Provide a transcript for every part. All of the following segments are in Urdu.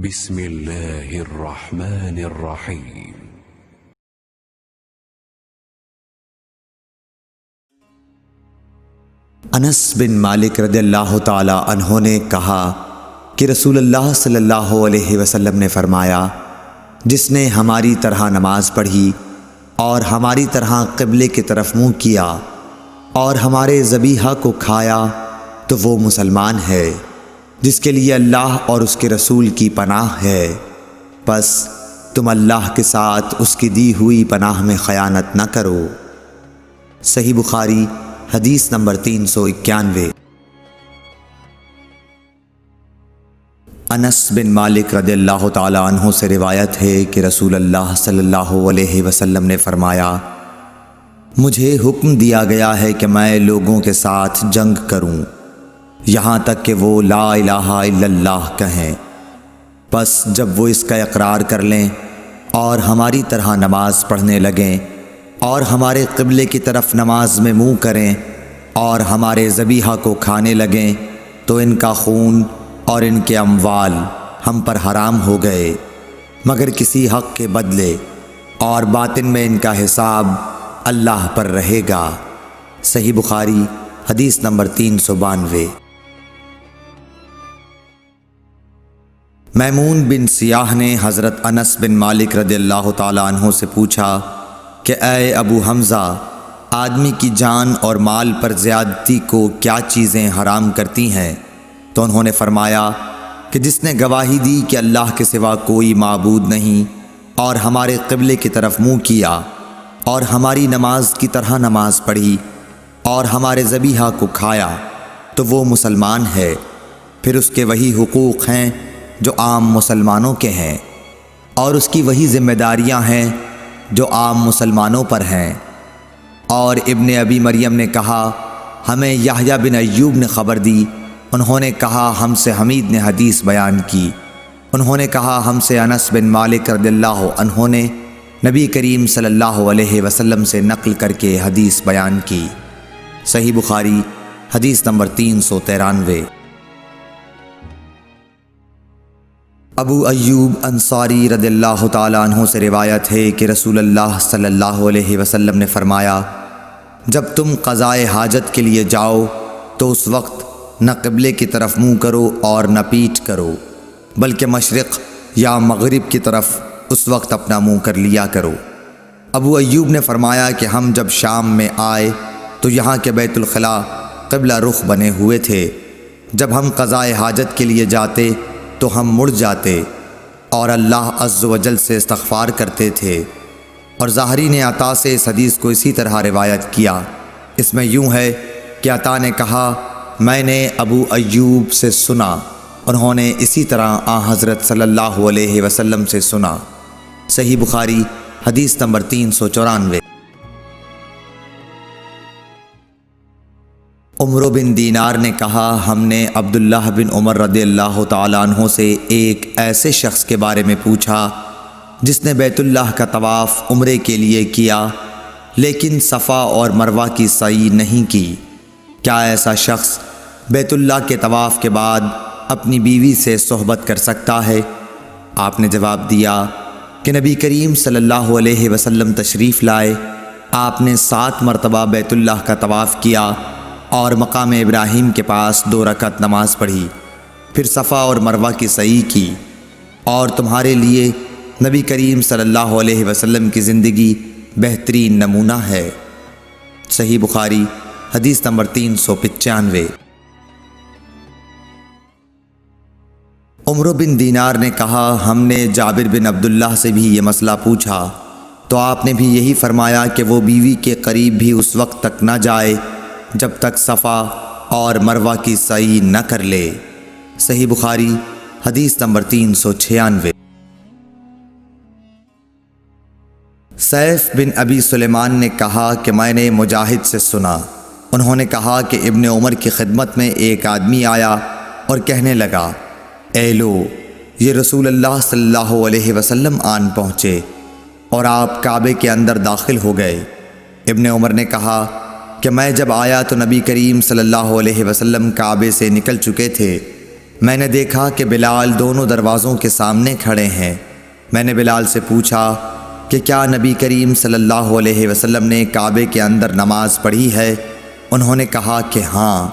بسم الله الرحمن الرحيم. انس بن مالک رضی اللہ تعالی عنہ نے کہا کہ رسول اللہ صلی اللہ علیہ وسلم نے فرمایا، جس نے ہماری طرح نماز پڑھی اور ہماری طرح قبلے کی طرف منہ کیا اور ہمارے ذبیحہ کو کھایا تو وہ مسلمان ہے جس کے لیے اللہ اور اس کے رسول کی پناہ ہے، پس تم اللہ کے ساتھ اس کی دی ہوئی پناہ میں خیانت نہ کرو۔ صحیح بخاری حدیث نمبر 391۔ انس بن مالک رضی اللہ تعالی عنہ سے روایت ہے کہ رسول اللہ صلی اللہ علیہ وسلم نے فرمایا، مجھے حکم دیا گیا ہے کہ میں لوگوں کے ساتھ جنگ کروں یہاں تک کہ وہ لا الہ الا اللہ کہیں، پس جب وہ اس کا اقرار کر لیں اور ہماری طرح نماز پڑھنے لگیں اور ہمارے قبلے کی طرف نماز میں منہ کریں اور ہمارے ذبیحہ کو کھانے لگیں تو ان کا خون اور ان کے اموال ہم پر حرام ہو گئے مگر کسی حق کے بدلے، اور باطن میں ان کا حساب اللہ پر رہے گا۔ صحیح بخاری حدیث نمبر 392۔ میمون بن سیاح نے حضرت انس بن مالک رضی اللہ تعالی عنہ سے پوچھا کہ اے ابو حمزہ، آدمی کی جان اور مال پر زیادتی کو کیا چیزیں حرام کرتی ہیں؟ تو انہوں نے فرمایا کہ جس نے گواہی دی کہ اللہ کے سوا کوئی معبود نہیں اور ہمارے قبلے کی طرف منہ کیا اور ہماری نماز کی طرح نماز پڑھی اور ہمارے ذبیحہ کو کھایا تو وہ مسلمان ہے، پھر اس کے وہی حقوق ہیں جو عام مسلمانوں کے ہیں، اور اس کی وہی ذمہ داریاں ہیں جو عام مسلمانوں پر ہیں۔ اور ابن ابی مریم نے کہا، ہمیں یحییٰ بن ایوب نے خبر دی، انہوں نے کہا ہم سے حمید نے حدیث بیان کی، انہوں نے کہا ہم سے انس بن مالک رضی اللہ عنہ نے نبی کریم صلی اللہ علیہ وسلم سے نقل کر کے حدیث بیان کی۔ صحیح بخاری حدیث نمبر 393۔ ابو ایوب انصاری رضی اللہ تعالی عنہ سے روایت ہے کہ رسول اللہ صلی اللہ علیہ وسلم نے فرمایا، جب تم قضائے حاجت کے لیے جاؤ تو اس وقت نہ قبلے کی طرف منہ کرو اور نہ پیٹھ کرو، بلکہ مشرق یا مغرب کی طرف اس وقت اپنا منہ کر لیا کرو۔ ابو ایوب نے فرمایا کہ ہم جب شام میں آئے تو یہاں کے بیت الخلاء قبلہ رخ بنے ہوئے تھے، جب ہم قضائے حاجت کے لیے جاتے تو ہم مڑ جاتے اور اللہ عز و جل سے استغفار کرتے تھے۔ اور ظاہری نے عطا سے اس حدیث کو اسی طرح روایت کیا۔ اس میں یوں ہے کہ عطا نے کہا، میں نے ابو ایوب سے سنا، انہوں نے اسی طرح حضرت صلی اللہ علیہ وسلم سے سنا۔ صحیح بخاری حدیث نمبر 394۔ عمر بن دینار نے کہا، ہم نے عبداللہ بن عمر رضی اللہ تعالی عنہ سے ایک ایسے شخص کے بارے میں پوچھا جس نے بیت اللہ کا طواف عمرے کے لیے کیا لیکن صفا اور مروہ کی سعی نہیں کی، کیا ایسا شخص بیت اللہ کے طواف کے بعد اپنی بیوی سے صحبت کر سکتا ہے؟ آپ نے جواب دیا کہ نبی کریم صلی اللہ علیہ وسلم تشریف لائے، آپ نے 7 مرتبہ بیت اللہ کا طواف کیا اور مقام ابراہیم کے پاس 2 رکعت نماز پڑھی، پھر صفا اور مروہ کی سعی کی، اور تمہارے لیے نبی کریم صلی اللہ علیہ وسلم کی زندگی بہترین نمونہ ہے۔ صحیح بخاری حدیث نمبر 395۔ عمر بن دینار نے کہا، ہم نے جابر بن عبداللہ سے بھی یہ مسئلہ پوچھا تو آپ نے بھی یہی فرمایا کہ وہ بیوی کے قریب بھی اس وقت تک نہ جائے جب تک صفا اور مروہ کی سعی نہ کر لے۔ صحیح بخاری حدیث نمبر 396۔ سیف بن ابی سلیمان نے کہا کہ میں نے مجاہد سے سنا، انہوں نے کہا کہ ابن عمر کی خدمت میں ایک آدمی آیا اور کہنے لگا، اے لو، یہ رسول اللہ صلی اللہ علیہ وسلم آن پہنچے اور آپ کعبے کے اندر داخل ہو گئے۔ ابن عمر نے کہا کہ میں جب آیا تو نبی کریم صلی اللہ علیہ وسلم کعبے سے نکل چکے تھے میں نے دیکھا کہ بلال دونوں دروازوں کے سامنے کھڑے ہیں۔ میں نے بلال سے پوچھا کہ کیا نبی کریم صلی اللہ علیہ وسلم نے کعبے کے اندر نماز پڑھی ہے؟ انہوں نے کہا کہ ہاں،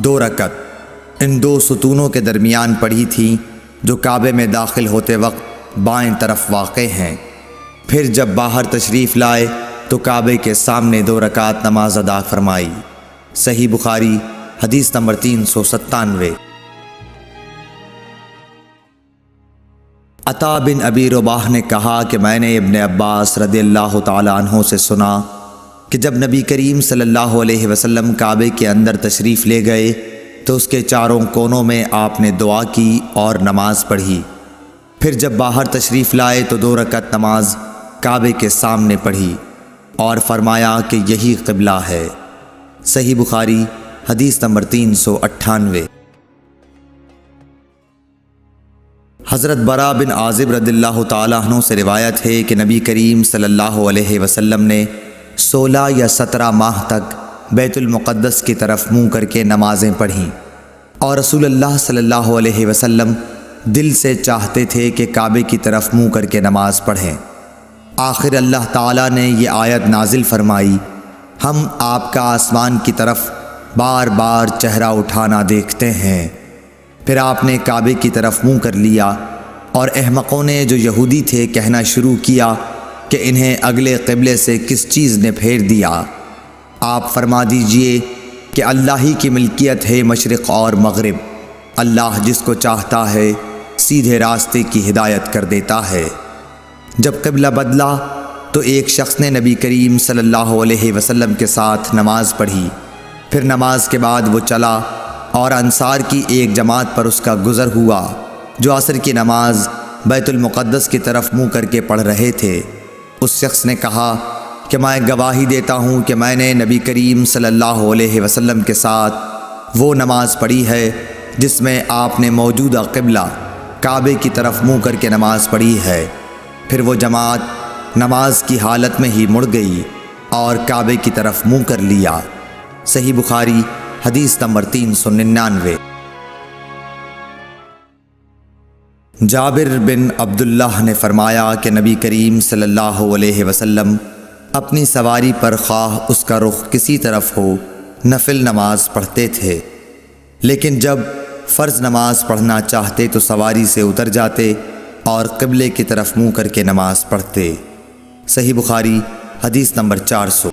2 رکعت ان 2 ستونوں کے درمیان پڑھی تھی جو کعبے میں داخل ہوتے وقت بائیں طرف واقع ہیں۔ پھر جب باہر تشریف لائے تو کعبے کے سامنے 2 رکعت نماز ادا فرمائی۔ صحیح بخاری حدیث نمبر 397۔ عطا بن ابی رباح نے کہا کہ میں نے ابن عباس رضی اللہ تعالیٰ عنہ سے سنا کہ جب نبی کریم صلی اللہ علیہ وسلم کعبے کے اندر تشریف لے گئے تو اس کے چاروں کونوں میں آپ نے دعا کی اور نماز پڑھی۔ پھر جب باہر تشریف لائے تو 2 رکعت نماز کعبے کے سامنے پڑھی اور فرمایا کہ یہی قبلہ ہے۔ صحیح بخاری حدیث نمبر 398۔ حضرت برا بن عازب رضی اللہ تعالیٰ عنہ سے روایت ہے کہ نبی کریم صلی اللہ علیہ وسلم نے 16 یا 17 ماہ تک بیت المقدس کی طرف منہ کر کے نمازیں پڑھیں، اور رسول اللہ صلی اللہ علیہ وسلم دل سے چاہتے تھے کہ کعبے کی طرف منہ کر کے نماز پڑھیں۔ آخر اللہ تعالیٰ نے یہ آیت نازل فرمائی، ہم آپ کا آسمان کی طرف بار بار چہرہ اٹھانا دیکھتے ہیں۔ پھر آپ نے کعبے کی طرف منہ کر لیا، اور احمقوں نے جو یہودی تھے کہنا شروع کیا کہ انہیں اگلے قبلے سے کس چیز نے پھیر دیا۔ آپ فرما دیجئے کہ اللہ ہی کی ملکیت ہے مشرق اور مغرب، اللہ جس کو چاہتا ہے سیدھے راستے کی ہدایت کر دیتا ہے۔ جب قبلہ بدلا تو ایک شخص نے نبی کریم صلی اللہ علیہ وسلم کے ساتھ نماز پڑھی، پھر نماز کے بعد وہ چلا اور انصار کی ایک جماعت پر اس کا گزر ہوا جو عصر کی نماز بیت المقدس کی طرف منہ کر کے پڑھ رہے تھے۔ اس شخص نے کہا کہ میں گواہی دیتا ہوں کہ میں نے نبی کریم صلی اللہ علیہ وسلم کے ساتھ وہ نماز پڑھی ہے جس میں آپ نے موجودہ قبلہ کعبے کی طرف منہ کر کے نماز پڑھی ہے۔ پھر وہ جماعت نماز کی حالت میں ہی مڑ گئی اور کعبے کی طرف منہ کر لیا۔ صحیح بخاری حدیث نمبر 399۔ جابر بن عبداللہ نے فرمایا کہ نبی کریم صلی اللہ علیہ وسلم اپنی سواری پر خواہ اس کا رخ کسی طرف ہو نفل نماز پڑھتے تھے، لیکن جب فرض نماز پڑھنا چاہتے تو سواری سے اتر جاتے اور قبلے کی طرف منہ کر کے نماز پڑھتے۔ صحیح بخاری حدیث نمبر 400۔